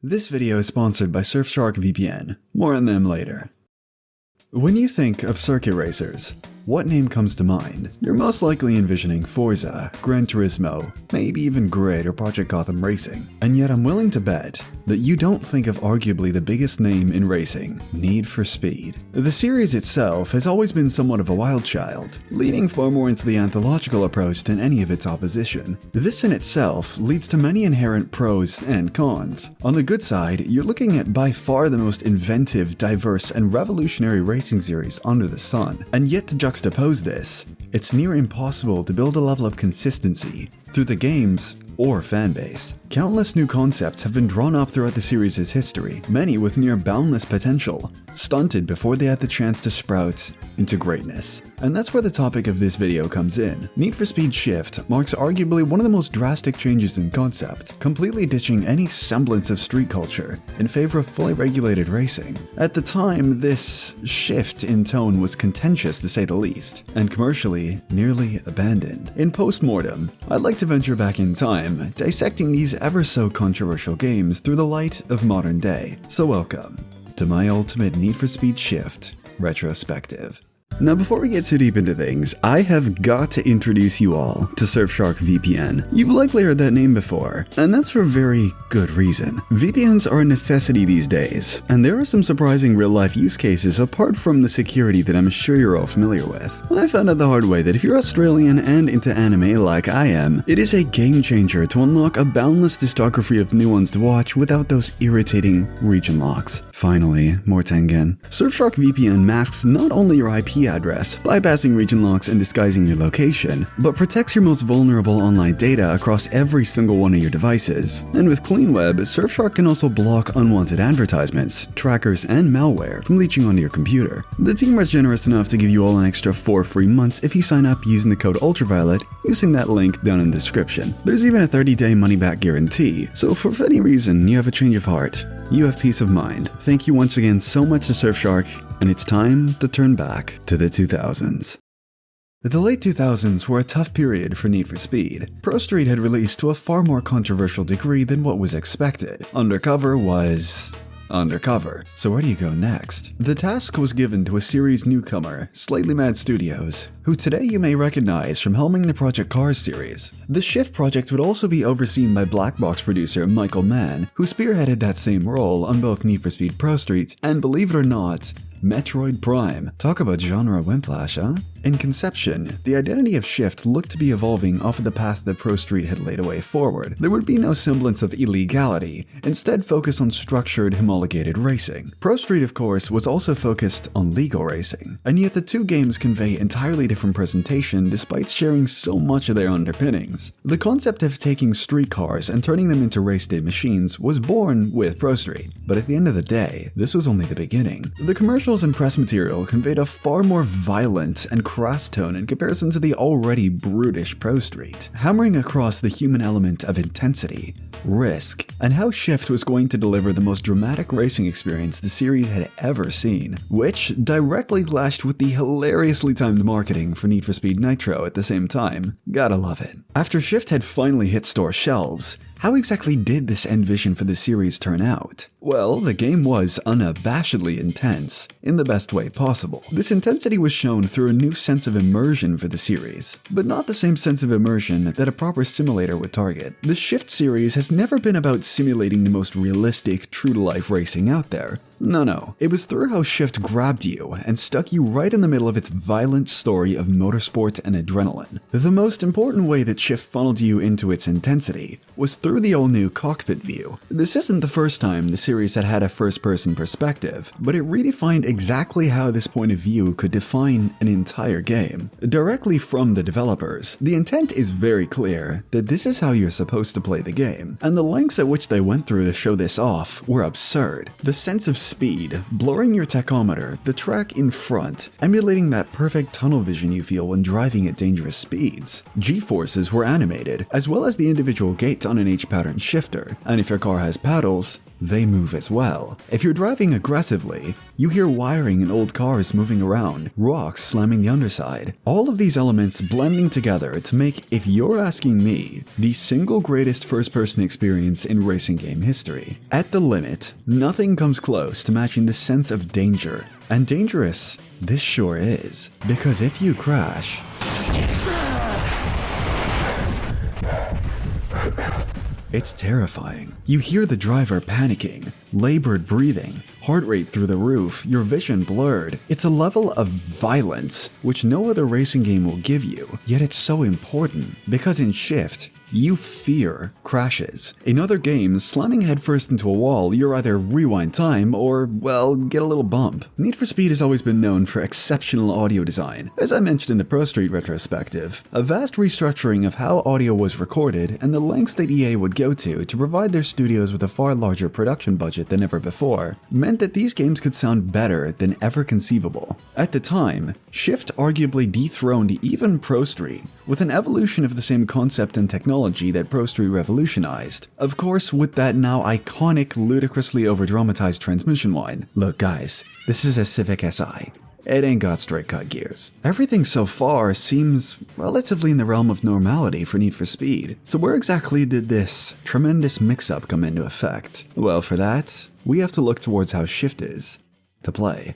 This video is sponsored by Surfshark VPN. More on them later. When you think of circuit racers, what name comes to mind? You're most likely envisioning Forza, Gran Turismo, maybe even Grid or Project Gotham Racing. And yet I'm willing to bet that you don't think of arguably the biggest name in racing, Need for Speed. The series itself has always been somewhat of a wild child, leaning far more into the anthological approach than any of its opposition. This in itself leads to many inherent pros and cons. On the good side, you're looking at by far the most inventive, diverse, and revolutionary racing series under the sun. And yet to juxtapose this, it's near impossible to build a level of consistency through the games or fanbase. Countless new concepts have been drawn up throughout the series' history, many with near boundless potential, stunted before they had the chance to sprout into greatness. And that's where the topic of this video comes in. Need for Speed Shift marks arguably one of the most drastic changes in concept, completely ditching any semblance of street culture in favor of fully regulated racing. At the time, this shift in tone was contentious to say the least, and commercially nearly abandoned. In postmortem, I'd like to venture back in time, dissecting these ever so controversial games through the light of modern day. So welcome to my ultimate Need for Speed Shift retrospective. Now before we get too deep into things, I have got to introduce you all to Surfshark VPN. You've likely heard that name before, and that's for very good reason. VPNs are a necessity these days, and there are some surprising real-life use cases apart from the security that I'm sure you're all familiar with. I found out the hard way that if you're Australian and into anime like I am, it is a game changer to unlock a boundless discography of new ones to watch without those irritating region locks. Finally, more Tengen. Surfshark VPN masks not only your IP address, bypassing region locks and disguising your location, but protects your most vulnerable online data across every single one of your devices. And with CleanWeb, Surfshark can also block unwanted advertisements, trackers, and malware from leaching onto your computer. The team was generous enough to give you all an extra 4 free months if you sign up using the code ULTRAVIOLET using that link down in the description. There's even a 30-day money-back guarantee, so if for any reason you have a change of heart, you have peace of mind. Thank you once again so much to Surfshark, and it's time to turn back to the 2000s. The late 2000s were a tough period for Need for Speed. Pro Street had released to a far more controversial degree than what was expected. Undercover was undercover. So where do you go next? The task was given to a series newcomer, Slightly Mad Studios, who today you may recognize from helming the Project Cars series. The Shift project would also be overseen by Black Box producer Michael Mann, who spearheaded that same role on both Need for Speed Pro Street and, believe it or not, Metroid Prime. Talk about genre whiplash, huh? In conception, the identity of Shift looked to be evolving off of the path that Pro Street had laid away forward. There would be no semblance of illegality, instead focus on structured, homologated racing. Pro Street, of course, was also focused on legal racing, and yet the two games convey entirely different presentation despite sharing so much of their underpinnings. The concept of taking street cars and turning them into race day machines was born with Pro Street, but at the end of the day, this was only the beginning. The commercials and press material conveyed a far more violent and crass tone in comparison to the already brutish Pro Street, hammering across the human element of intensity, risk, and how Shift was going to deliver the most dramatic racing experience the series had ever seen, which directly clashed with the hilariously timed marketing for Need for Speed Nitro at the same time. Gotta love it. After Shift had finally hit store shelves, how exactly did this end vision for the series turn out? Well, the game was unabashedly intense, in the best way possible. This intensity was shown through a new sense of immersion for the series, but not the same sense of immersion that a proper simulator would target. The Shift series has never been about simulating the most realistic, true-to-life racing out there. No. It was through how Shift grabbed you and stuck you right in the middle of its violent story of motorsport and adrenaline. The most important way that Shift funneled you into its intensity was through the all-new cockpit view. This isn't the first time the series had had a first-person perspective, but it redefined exactly how this point of view could define an entire game. Directly from the developers, the intent is very clear that this is how you're supposed to play the game, and the lengths at which they went through to show this off were absurd. The sense of speed, blurring your tachometer, the track in front, emulating that perfect tunnel vision you feel when driving at dangerous speeds. G-forces were animated, as well as the individual gate on an H-pattern shifter, and if your car has paddles, they move as well. If you're driving aggressively, you hear wiring in old cars moving around, rocks slamming the underside. All of these elements blending together to make, if you're asking me, the single greatest first-person experience in racing game history. At the limit, nothing comes close to matching the sense of danger. And dangerous, this sure is. Because if you crash, it's terrifying. You hear the driver panicking, labored breathing, heart rate through the roof, your vision blurred. It's a level of violence which no other racing game will give you, yet it's so important because in Shift, you fear crashes. In other games, slamming headfirst into a wall, you're either rewind time or, well, get a little bump. Need for Speed has always been known for exceptional audio design. As I mentioned in the Pro Street retrospective, a vast restructuring of how audio was recorded and the lengths that EA would go to provide their studios with a far larger production budget than ever before, meant that these games could sound better than ever conceivable. At the time, Shift arguably dethroned even Pro Street, with an evolution of the same concept and technology that Pro Street revolutionized. Of course, with that now iconic, ludicrously over-dramatized transmission line. Look guys, this is a Civic Si. It ain't got straight-cut gears. Everything so far seems relatively in the realm of normality for Need for Speed. So where exactly did this tremendous mix-up come into effect? Well, for that, we have to look towards how Shift is to play.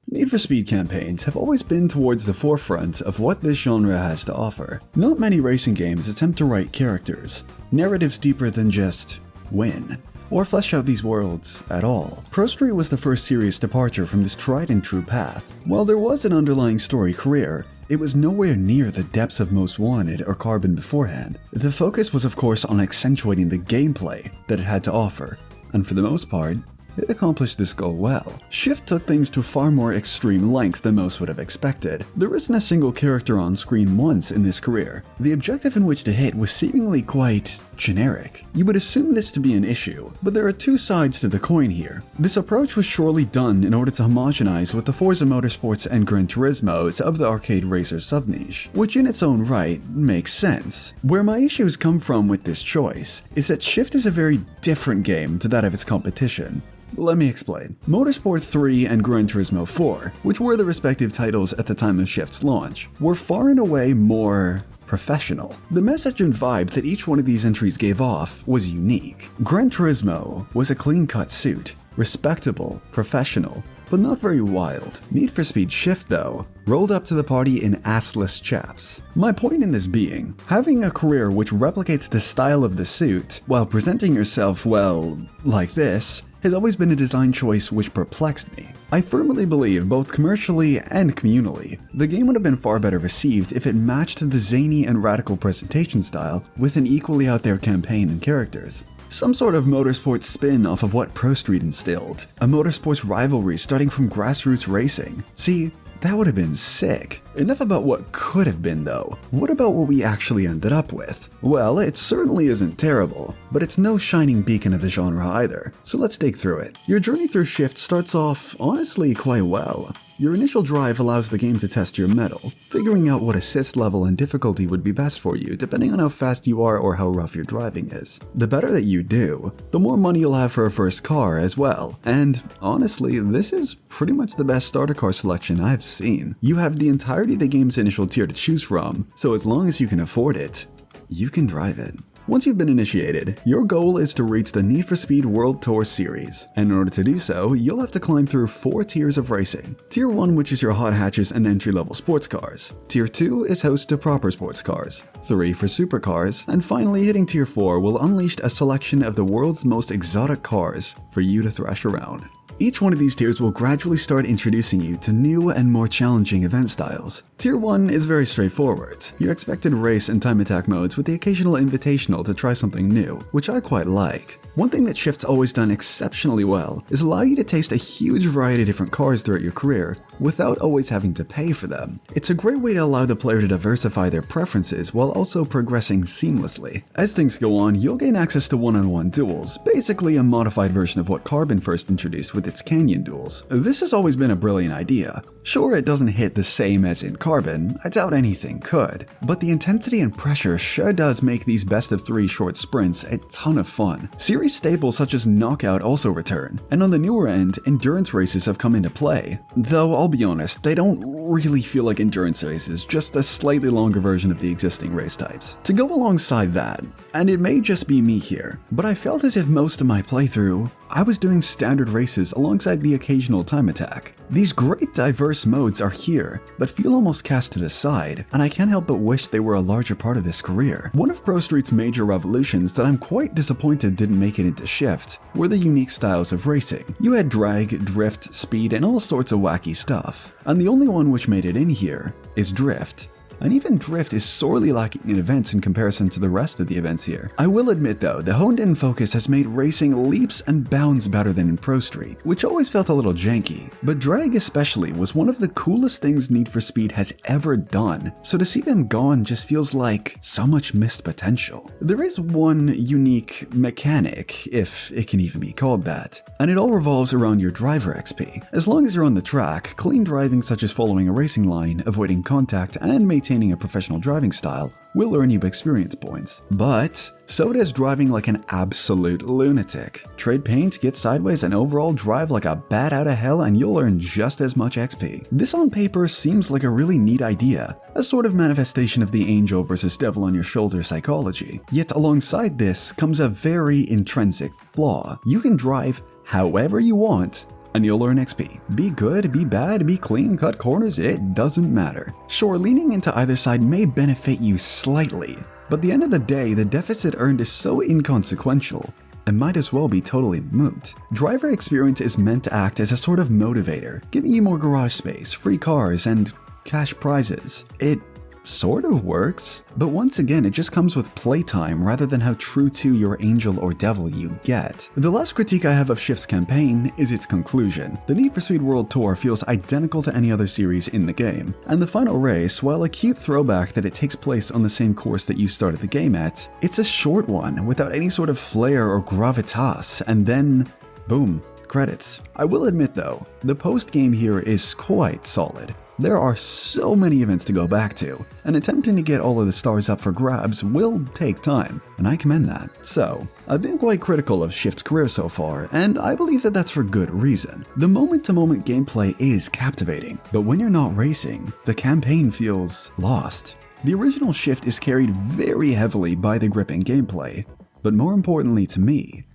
Need for Speed campaigns have always been towards the forefront of what this genre has to offer. Not many racing games attempt to write characters, narratives deeper than just win, or flesh out these worlds at all. Pro Street was the first serious departure from this tried and true path. While there was an underlying story career, it was nowhere near the depths of Most Wanted or Carbon beforehand. The focus was of course on accentuating the gameplay that it had to offer, and for the most part, it accomplished this goal well. Shift took things to far more extreme lengths than most would have expected. There isn't a single character on screen once in this career. The objective in which to hit was seemingly quite generic. You would assume this to be an issue, but there are two sides to the coin here. This approach was surely done in order to homogenize with the Forza Motorsports and Gran Turismos of the arcade racer subniche, which in its own right makes sense. Where my issues come from with this choice is that Shift is a very different game to that of its competition. Let me explain. Motorsport 3 and Gran Turismo 4, which were the respective titles at the time of Shift's launch, were far and away more professional. The message and vibe that each one of these entries gave off was unique. Gran Turismo was a clean-cut suit, respectable, professional, but not very wild. Need for Speed Shift, though, rolled up to the party in assless chaps. My point in this being, having a career which replicates the style of the suit, while presenting yourself, well, like this, has always been a design choice which perplexed me. I firmly believe, both commercially and communally, the game would have been far better received if it matched the zany and radical presentation style with an equally out there campaign and characters. Some sort of motorsports spin off of what Pro Street instilled. A motorsports rivalry starting from grassroots racing. See, that would have been sick. Enough about what could have been though. What about what we actually ended up with? Well, it certainly isn't terrible, but it's no shining beacon of the genre either. So let's dig through it. Your journey through Shift starts off, honestly, quite well. Your initial drive allows the game to test your mettle, figuring out what assist level and difficulty would be best for you depending on how fast you are or how rough your driving is. The better that you do, the more money you'll have for a first car as well. And honestly, this is pretty much the best starter car selection I've seen. You have the entirety of the game's initial tier to choose from, so as long as you can afford it, you can drive it. Once you've been initiated, your goal is to reach the Need for Speed World Tour Series, and in order to do so, you'll have to climb through 4 tiers of racing. Tier 1, which is your hot hatches and entry-level sports cars. Tier 2 is host to proper sports cars. 3 for supercars, and finally hitting Tier 4 will unleash a selection of the world's most exotic cars for you to thrash around. Each one of these tiers will gradually start introducing you to new and more challenging event styles. Tier 1 is very straightforward. You're expected to race and time attack modes with the occasional invitational to try something new, which I quite like. One thing that Shift's always done exceptionally well is allow you to taste a huge variety of different cars throughout your career without always having to pay for them. It's a great way to allow the player to diversify their preferences while also progressing seamlessly. As things go on, you'll gain access to one-on-one duels, basically a modified version of what Carbon first introduced with its Canyon duels. This has always been a brilliant idea. Sure, it doesn't hit the same as in Carbon, I doubt anything could, but the intensity and pressure sure does make these best of 3 short sprints a ton of fun. Series staples such as Knockout also return, and on the newer end, endurance races have come into play. Though I'll be honest, they don't really feel like endurance races, just a slightly longer version of the existing race types. To go alongside that, and it may just be me here, but I felt as if most of my playthrough, I was doing standard races alongside the occasional time attack. These great diverse modes are here, but feel almost cast to the side, and I can't help but wish they were a larger part of this career. One of Pro Street's major revolutions that I'm quite disappointed didn't make it into Shift were the unique styles of racing. You had drag, drift, speed, and all sorts of wacky stuff, and the only one which made it in here is drift. And even drift is sorely lacking in events in comparison to the rest of the events here. I will admit though, the honed-in focus has made racing leaps and bounds better than in Pro Street, which always felt a little janky. But drag especially was one of the coolest things Need for Speed has ever done, so to see them gone just feels like so much missed potential. There is one unique mechanic, if it can even be called that, and it all revolves around your driver XP. As long as you're on the track, clean driving such as following a racing line, avoiding contact, and maintaining a professional driving style will earn you experience points. But so does driving like an absolute lunatic. Trade paint, get sideways, and overall drive like a bat out of hell and you'll earn just as much XP. This on paper seems like a really neat idea, a sort of manifestation of the angel versus devil on your shoulder psychology. Yet alongside this comes a very intrinsic flaw. You can drive however you want, and you'll earn XP. Be good, be bad, be clean, cut corners, it doesn't matter. Sure, leaning into either side may benefit you slightly, but at the end of the day, the deficit earned is so inconsequential, it might as well be totally moot. Driver experience is meant to act as a sort of motivator, giving you more garage space, free cars, and cash prizes. It sort of works, but once again, it just comes with playtime rather than how true to your angel or devil you get. The last critique I have of Shift's campaign is its conclusion. The Need for Speed World Tour feels identical to any other series in the game, and the final race, while a cute throwback that it takes place on the same course that you started the game at, it's a short one without any sort of flair or gravitas, and then boom, credits. I will admit though, the post-game here is quite solid. There are so many events to go back to, and attempting to get all of the stars up for grabs will take time, and I commend that. So, I've been quite critical of Shift's career so far, and I believe that that's for good reason. The moment-to-moment gameplay is captivating, but when you're not racing, the campaign feels lost. The original Shift is carried very heavily by the gripping gameplay, but more importantly to me,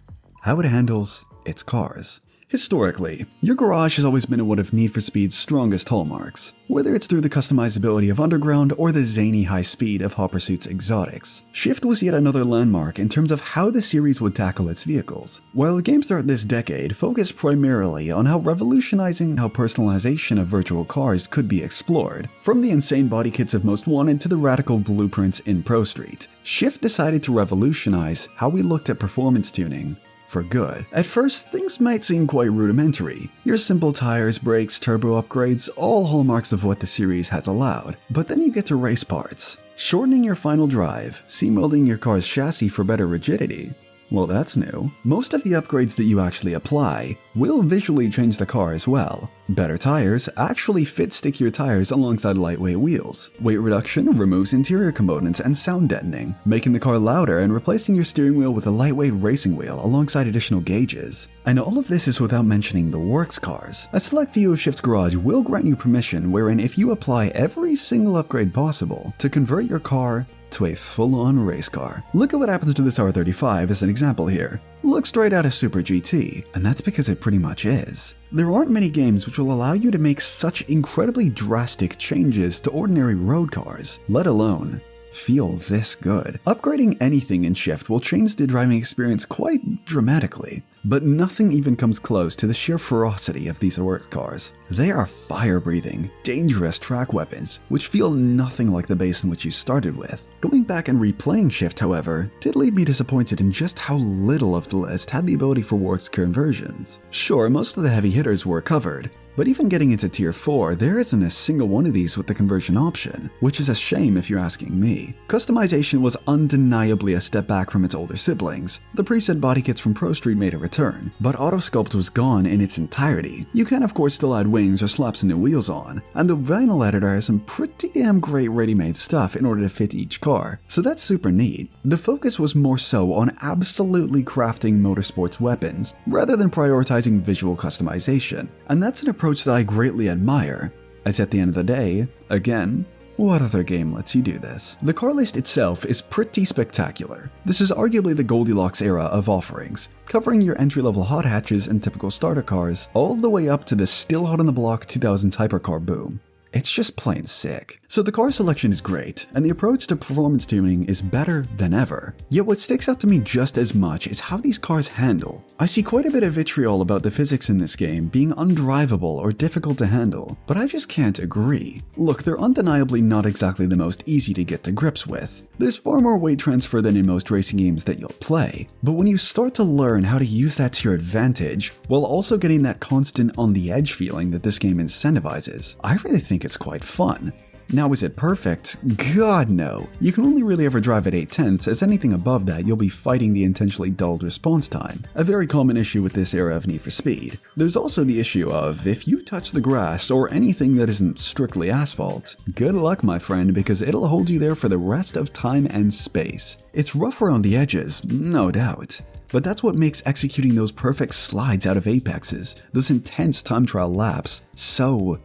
how it handles its cars. Historically, your garage has always been one of Need for Speed's strongest hallmarks, whether it's through the customizability of Underground or the zany high speed of Hot Pursuit's exotics. Shift was yet another landmark in terms of how the series would tackle its vehicles. While the games throughout this decade focused primarily on how revolutionizing how personalization of virtual cars could be explored, from the insane body kits of Most Wanted to the radical blueprints in Pro Street, Shift decided to revolutionize how we looked at performance tuning for good. At first, things might seem quite rudimentary. Your simple tires, brakes, turbo upgrades, all hallmarks of what the series has allowed. But then you get to race parts. Shortening your final drive, seam-welding your car's chassis for better rigidity. Well, that's new. Most of the upgrades that you actually apply will visually change the car as well. Better tires actually fit stickier tires alongside lightweight wheels. Weight reduction removes interior components and sound deadening, making the car louder and replacing your steering wheel with a lightweight racing wheel alongside additional gauges. And all of this is without mentioning the works cars. A select few of Shift's Garage will grant you permission wherein if you apply every single upgrade possible to convert your car to a full-on race car. Look at what happens to this R35 as an example here. Looks straight out of Super GT, and that's because it pretty much is. There aren't many games which will allow you to make such incredibly drastic changes to ordinary road cars, let alone feel this good. Upgrading anything in Shift will change the driving experience quite dramatically, but nothing even comes close to the sheer ferocity of these works cars. They are fire-breathing, dangerous track weapons, which feel nothing like the base in which you started with. Going back and replaying Shift, however, did leave me disappointed in just how little of the list had the ability for works conversions. Sure, most of the heavy hitters were covered, but even getting into tier 4, there isn't a single one of these with the conversion option, which is a shame if you're asking me. Customization was undeniably a step back from its older siblings. The preset body kits from Pro Street made a return, but auto sculpt was gone in its entirety. You can of course still add wings or slap some new wheels on, and the vinyl editor has some pretty damn great ready-made stuff in order to fit each car, so that's super neat. The focus was more so on absolutely crafting motorsports weapons, rather than prioritizing visual customization, and that's an approach that I greatly admire, as at the end of the day, again, what other game lets you do this? The car list itself is pretty spectacular. This is arguably the Goldilocks era of offerings, covering your entry-level hot hatches and typical starter cars, all the way up to the still hot on the block 2000 hypercar boom. It's just plain sick. So the car selection is great, and the approach to performance tuning is better than ever. Yet what sticks out to me just as much is how these cars handle. I see quite a bit of vitriol about the physics in this game being undrivable or difficult to handle, but I just can't agree. Look, they're undeniably not exactly the most easy to get to grips with. There's far more weight transfer than in most racing games that you'll play, but when you start to learn how to use that to your advantage, while also getting that constant on the edge feeling that this game incentivizes, I really think it's quite fun. Now, is it perfect? God no. You can only really ever drive at 8/10, as anything above that you'll be fighting the intentionally dulled response time, a very common issue with this era of Need for Speed. There's also the issue of, if you touch the grass or anything that isn't strictly asphalt, good luck my friend, because it'll hold you there for the rest of time and space. It's rough around the edges, no doubt. But that's what makes executing those perfect slides out of apexes, those intense time trial laps, so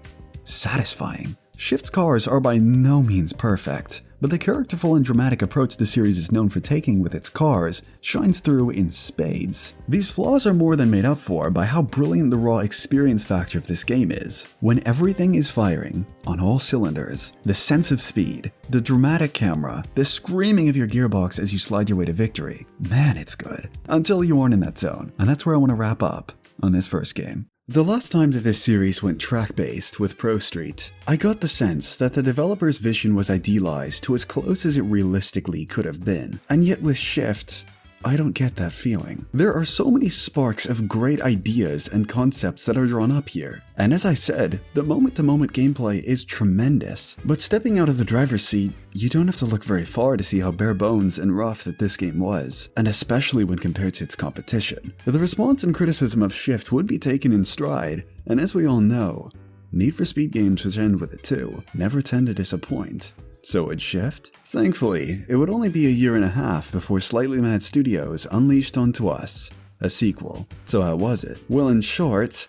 satisfying. Shift's cars are by no means perfect, but the characterful and dramatic approach the series is known for taking with its cars shines through in spades. These flaws are more than made up for by how brilliant the raw experience factor of this game is. When everything is firing on all cylinders, the sense of speed, the dramatic camera, the screaming of your gearbox as you slide your way to victory, man, it's good. Until you aren't in that zone, and that's where I want to wrap up on this first game. The last time that this series went track-based with Pro Street, I got the sense that the developer's vision was idealized to as close as it realistically could have been, and yet with Shift, I don't get that feeling. There are so many sparks of great ideas and concepts that are drawn up here, and as I said, the moment-to-moment gameplay is tremendous. But stepping out of the driver's seat, you don't have to look very far to see how bare bones and rough that this game was, and especially when compared to its competition. The response and criticism of Shift would be taken in stride, and as we all know, Need for Speed games which end with a 2 never tend to disappoint. So would Shift? Thankfully, it would only be a year and a half before Slightly Mad Studios unleashed onto us a sequel. So how was it? Well, in short,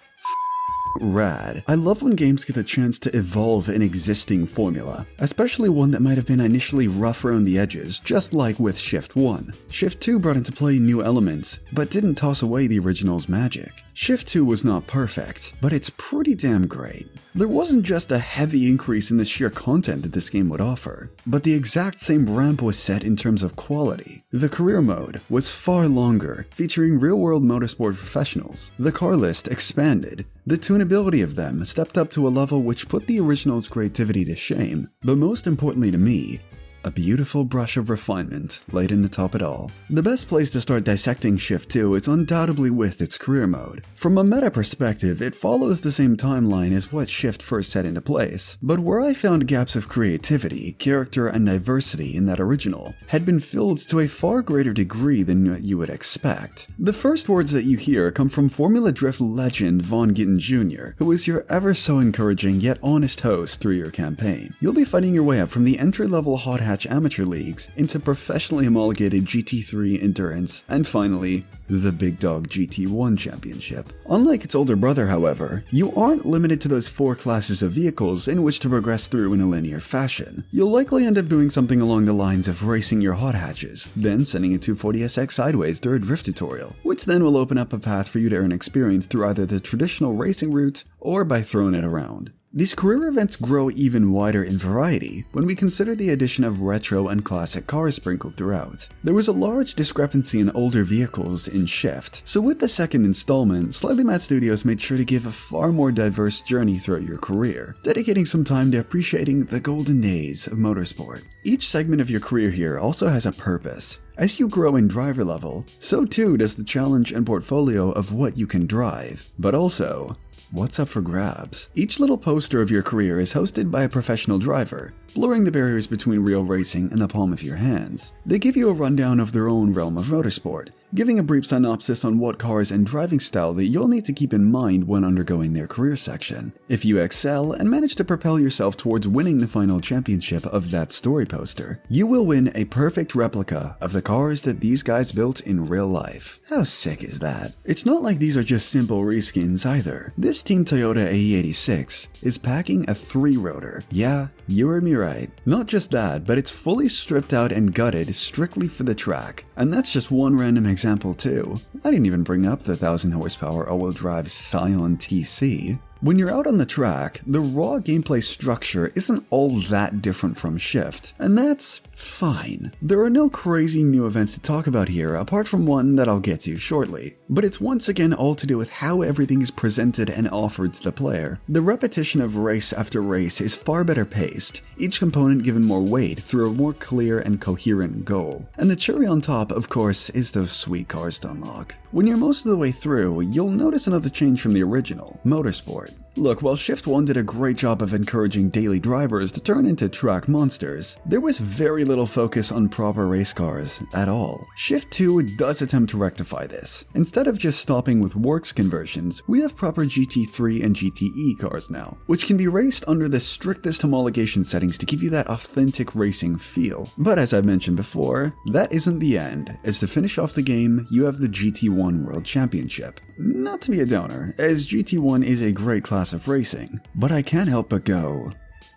rad. I love when games get the chance to evolve an existing formula, especially one that might have been initially rough around the edges, just like with Shift 1. Shift 2 brought into play new elements, but didn't toss away the original's magic. Shift 2 was not perfect, but it's pretty damn great. There wasn't just a heavy increase in the sheer content that this game would offer, but the exact same ramp was set in terms of quality. The career mode was far longer, featuring real-world motorsport professionals. The car list expanded. The tunability of them stepped up to a level which put the original's creativity to shame, but most importantly to me, a beautiful brush of refinement laid in to top it all. The best place to start dissecting Shift 2 is undoubtedly with its career mode. From a meta perspective, it follows the same timeline as what Shift first set into place, but where I found gaps of creativity, character, and diversity in that original had been filled to a far greater degree than what you would expect. The first words that you hear come from Formula Drift legend Von Gittin Jr., who is your ever so encouraging yet honest host through your campaign. You'll be fighting your way up from the entry-level hot hatch amateur leagues into professionally homologated GT3 endurance, and finally, the Big Dog GT1 championship. Unlike its older brother, however, you aren't limited to those 4 classes of vehicles in which to progress through in a linear fashion. You'll likely end up doing something along the lines of racing your hot hatches, then sending a 240SX sideways through a drift tutorial, which then will open up a path for you to earn experience through either the traditional racing route or by throwing it around. These career events grow even wider in variety when we consider the addition of retro and classic cars sprinkled throughout. There was a large discrepancy in older vehicles in Shift, so with the second installment, Slightly Mad Studios made sure to give a far more diverse journey throughout your career, dedicating some time to appreciating the golden days of motorsport. Each segment of your career here also has a purpose. As you grow in driver level, so too does the challenge and portfolio of what you can drive, but also what's up for grabs. Each little poster of your career is hosted by a professional driver, blurring the barriers between real racing and the palm of your hands. They give you a rundown of their own realm of motorsport, giving a brief synopsis on what cars and driving style that you'll need to keep in mind when undergoing their career section. If you excel and manage to propel yourself towards winning the final championship of that story poster, you will win a perfect replica of the cars that these guys built in real life. How sick is that? It's not like these are just simple reskins either. This Team Toyota AE86 is packing a 3-rotor. Yeah, you heard me right. Not just that, but it's fully stripped out and gutted strictly for the track. And that's just one random example too. I didn't even bring up the 1000 horsepower all-wheel drive Scion TC. When you're out on the track, the raw gameplay structure isn't all that different from Shift, and that's fine. There are no crazy new events to talk about here, apart from one that I'll get to shortly. But it's once again all to do with how everything is presented and offered to the player. The repetition of race after race is far better paced, each component given more weight through a more clear and coherent goal. And the cherry on top, of course, is those sweet cars to unlock. When you're most of the way through, you'll notice another change from the original, Motorsport. Look, while Shift 1 did a great job of encouraging daily drivers to turn into track monsters, there was very little focus on proper race cars at all. Shift 2 does attempt to rectify this. Instead of just stopping with works conversions, we have proper GT3 and GTE cars now, which can be raced under the strictest homologation settings to give you that authentic racing feel. But as I mentioned before, that isn't the end, as to finish off the game, you have the GT1 World Championship. Not to be a downer, as GT1 is a great class of racing, but I can't help but go,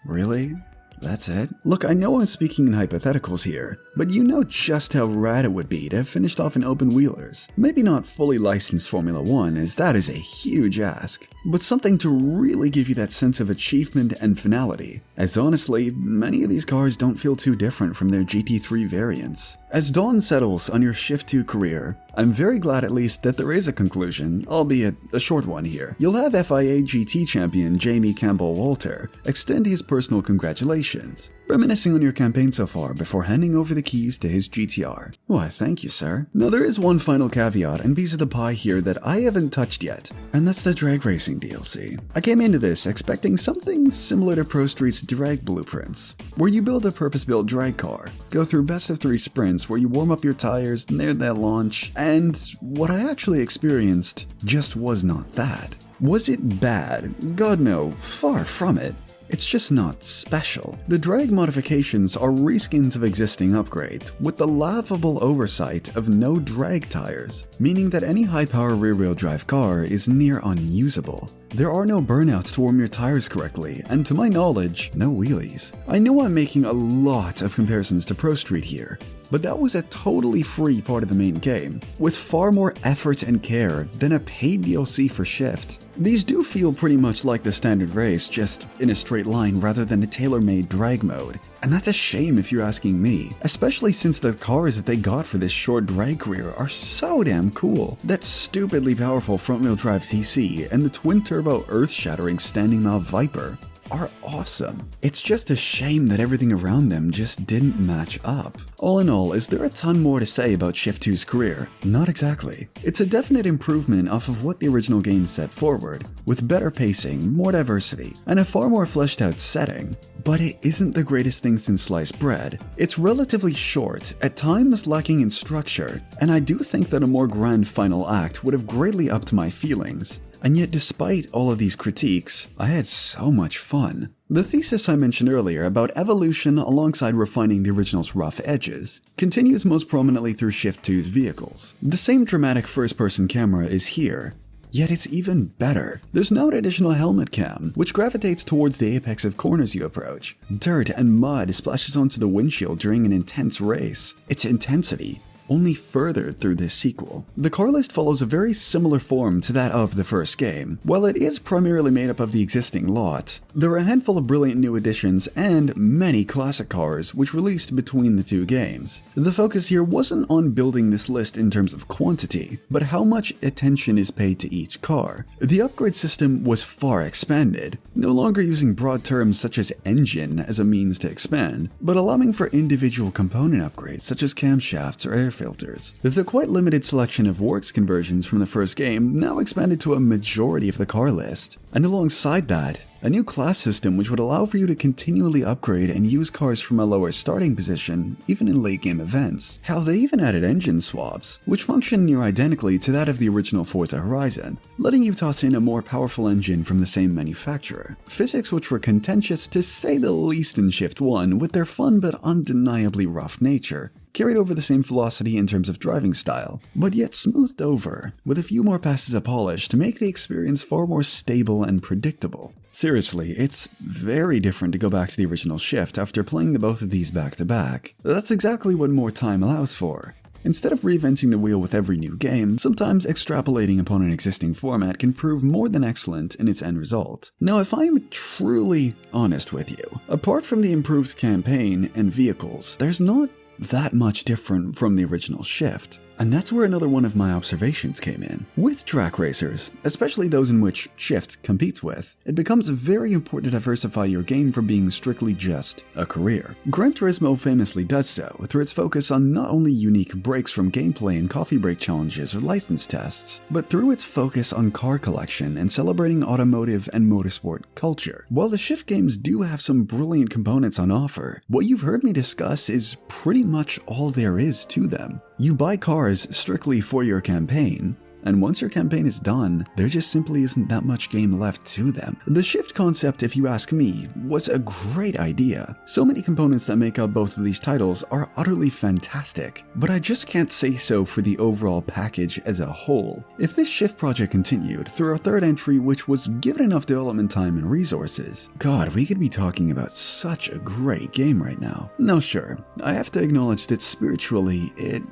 really? That's it? Look, I know I'm speaking in hypotheticals here, but you know just how rad it would be to have finished off in open wheelers. Maybe not fully licensed Formula 1, as that is a huge ask, but something to really give you that sense of achievement and finality, as honestly, many of these cars don't feel too different from their GT3 variants. As dawn settles on your Shift 2 career, I'm very glad at least that there is a conclusion, albeit a short one here. You'll have FIA GT champion Jamie Campbell-Walter extend his personal congratulations, reminiscing on your campaign so far before handing over the keys to his GTR. Why, thank you, sir. Now there is one final caveat and piece of the pie here that I haven't touched yet, and that's the drag racing DLC. I came into this expecting something similar to Pro Street's drag blueprints, where you build a purpose-built drag car, go through best of 3 sprints where you warm up your tires near that launch, and what I actually experienced just was not that. Was it bad? God no, far from it. It's just not special. The drag modifications are reskins of existing upgrades, with the laughable oversight of no drag tires, meaning that any high-power rear-wheel drive car is near unusable. There are no burnouts to warm your tires correctly, and to my knowledge, no wheelies. I know I'm making a lot of comparisons to Pro Street here, but that was a totally free part of the main game, with far more effort and care than a paid DLC for Shift. These do feel pretty much like the standard race, just in a straight line rather than a tailor-made drag mode. And that's a shame if you're asking me, especially since the cars that they got for this short drag career are so damn cool. That stupidly powerful front-wheel drive TC and the twin-turbo earth-shattering standing mount Viper are awesome. It's just a shame that everything around them just didn't match up. All in all, is there a ton more to say about Shift 2's career? Not exactly. It's a definite improvement off of what the original game set forward, with better pacing, more diversity, and a far more fleshed out setting. But it isn't the greatest thing since sliced bread. It's relatively short, at times lacking in structure, and I do think that a more grand final act would have greatly upped my feelings. And yet despite all of these critiques, I had so much fun. The thesis I mentioned earlier about evolution alongside refining the original's rough edges continues most prominently through Shift 2's vehicles. The same dramatic first-person camera is here, yet it's even better. There's now an additional helmet cam, which gravitates towards the apex of corners you approach. Dirt and mud splashes onto the windshield during an intense race. Its intensity only furthered through this sequel. The car list follows a very similar form to that of the first game. While it is primarily made up of the existing lot, there are a handful of brilliant new additions and many classic cars which released between the two games. The focus here wasn't on building this list in terms of quantity, but how much attention is paid to each car. The upgrade system was far expanded, no longer using broad terms such as engine as a means to expand, but allowing for individual component upgrades such as camshafts or airflow. filters. The quite limited selection of works conversions from the first game now expanded to a majority of the car list. And alongside that, a new class system which would allow for you to continually upgrade and use cars from a lower starting position, even in late game events. Hell, they even added engine swaps, which function near identically to that of the original Forza Horizon, letting you toss in a more powerful engine from the same manufacturer. Physics which were contentious to say the least in Shift 1 with their fun but undeniably rough nature, carried over the same velocity in terms of driving style, but yet smoothed over with a few more passes of polish to make the experience far more stable and predictable. Seriously, it's very different to go back to the original Shift after playing the both of these back to back. That's exactly what more time allows for. Instead of reinventing the wheel with every new game, sometimes extrapolating upon an existing format can prove more than excellent in its end result. Now, if I am truly honest with you, apart from the improved campaign and vehicles, there's not that much different from the original Shift. And that's where another one of my observations came in. With track racers, especially those in which Shift competes with, it becomes very important to diversify your game from being strictly just a career. Gran Turismo famously does so through its focus on not only unique breaks from gameplay and coffee break challenges or license tests, but through its focus on car collection and celebrating automotive and motorsport culture. While the Shift games do have some brilliant components on offer, what you've heard me discuss is pretty much all there is to them. You buy cars strictly for your campaign, and once your campaign is done, there just simply isn't that much game left to them. The Shift concept, if you ask me, was a great idea. So many components that make up both of these titles are utterly fantastic, but I just can't say so for the overall package as a whole. If this Shift project continued through a third entry which was given enough development time and resources, God, we could be talking about such a great game right now. Now sure, I have to acknowledge that spiritually, it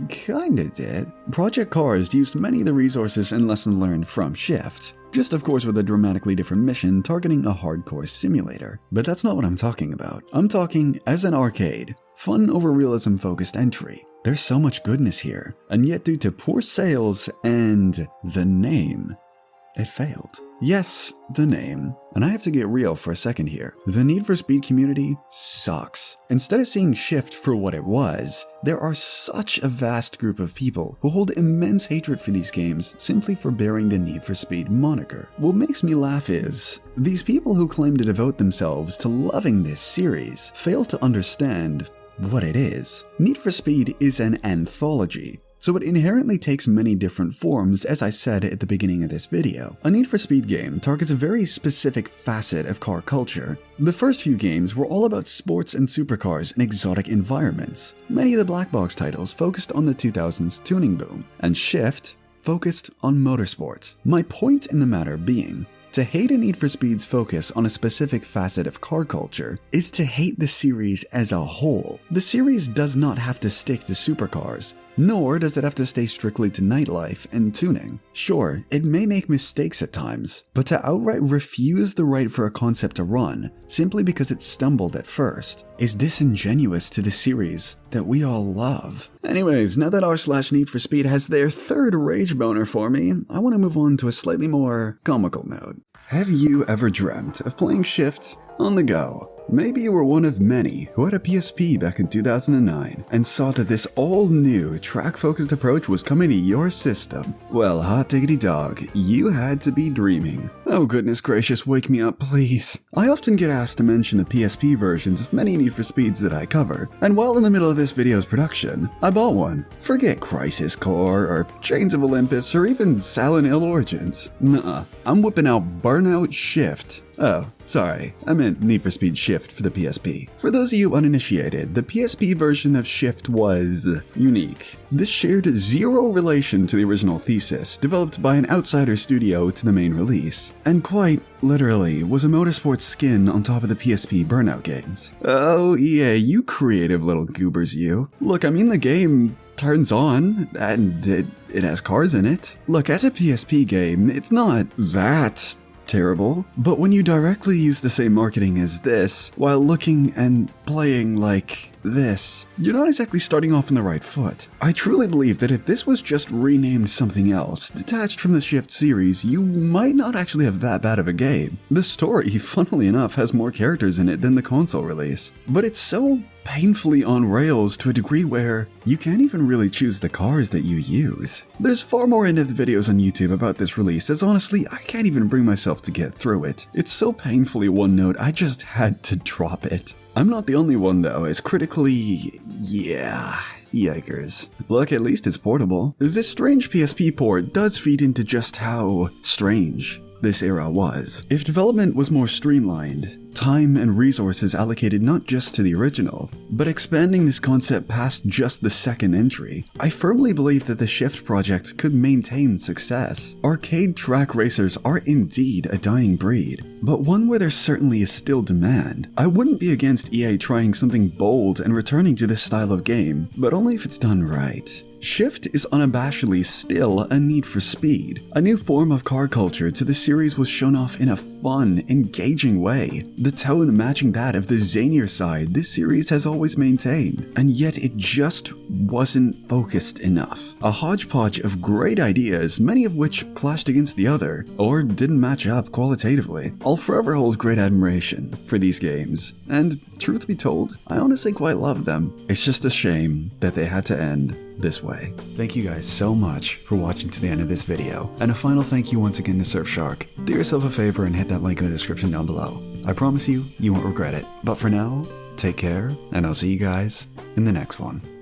kinda did. Project Cars used many of the resources and lessons learned from Shift, just of course with a dramatically different mission targeting a hardcore simulator. But that's not what I'm talking about. I'm talking as an arcade, fun over realism focused entry. There's so much goodness here, and yet due to poor sales and the name, it failed. Yes, the name. And I have to get real for a second here. The Need for Speed community sucks. Instead of seeing Shift for what it was, there are such a vast group of people who hold immense hatred for these games simply for bearing the Need for Speed moniker. What makes me laugh is, these people who claim to devote themselves to loving this series fail to understand what it is. Need for Speed is an anthology. So it inherently takes many different forms, as I said at the beginning of this video. A Need for Speed game targets a very specific facet of car culture. The first few games were all about sports and supercars in exotic environments. Many of the black box titles focused on the 2000s tuning boom, and Shift focused on motorsports. My point in the matter being, to hate a Need for Speed's focus on a specific facet of car culture is to hate the series as a whole. The series does not have to stick to supercars, nor does it have to stay strictly to nightlife and tuning. Sure, it may make mistakes at times, but to outright refuse the right for a concept to run simply because it stumbled at first is disingenuous to the series that we all love. Anyways, now that r/Need for Speed has their third rage boner for me, I want to move on to a slightly more comical note. Have you ever dreamt of playing Shift on the go? Maybe you were one of many who had a PSP back in 2009 and saw that this all-new track-focused approach was coming to your system. Well, hot diggity dog, you had to be dreaming. Oh goodness gracious, wake me up please. I often get asked to mention the PSP versions of many Need for Speeds that I cover, and while in the middle of this video's production, I bought one. Forget Crisis Core or Chains of Olympus or even Silent Hill Origins. Nuh-uh, I'm whipping out Burnout Shift. Oh, sorry, I meant Need for Speed Shift for the PSP. For those of you uninitiated, the PSP version of Shift was unique. This shared zero relation to the original thesis, developed by an outsider studio to the main release, and quite literally was a motorsports skin on top of the PSP Burnout games. Oh yeah, you creative little goobers you. Look, I mean the game turns on, and it has cars in it. Look, as a PSP game, it's not that terrible, but when you directly use the same marketing as this, while looking and playing like this, you're not exactly starting off on the right foot. I truly believe that if this was just renamed something else, detached from the Shift series, you might not actually have that bad of a game. The story, funnily enough, has more characters in it than the console release, but it's so painfully on rails to a degree where you can't even really choose the cars that you use. There's far more in-depth videos on YouTube about this release, as honestly, I can't even bring myself to get through it. It's so painfully one note, I just had to drop it. I'm not the only one though, as critically, yeah, yikers. Look, at least it's portable. This strange PSP port does feed into just how strange this era was. If development was more streamlined, time and resources allocated not just to the original, but expanding this concept past just the second entry, I firmly believe that the Shift project could maintain success. Arcade track racers are indeed a dying breed, but one where there certainly is still demand. I wouldn't be against EA trying something bold and returning to this style of game, but only if it's done right. Shift is unabashedly still a need for speed. A new form of car culture to the series was shown off in a fun, engaging way, the tone matching that of the zanier side this series has always maintained, and yet it just wasn't focused enough. A hodgepodge of great ideas, many of which clashed against the other, or didn't match up qualitatively. I'll forever hold great admiration for these games, and truth be told, I honestly quite love them. It's just a shame that they had to end this way. Thank you guys so much for watching to the end of this video, and a final thank you once again to Surfshark. Do yourself a favor and hit that link in the description down below. I promise you, you won't regret it. But for now, take care, and I'll see you guys in the next one.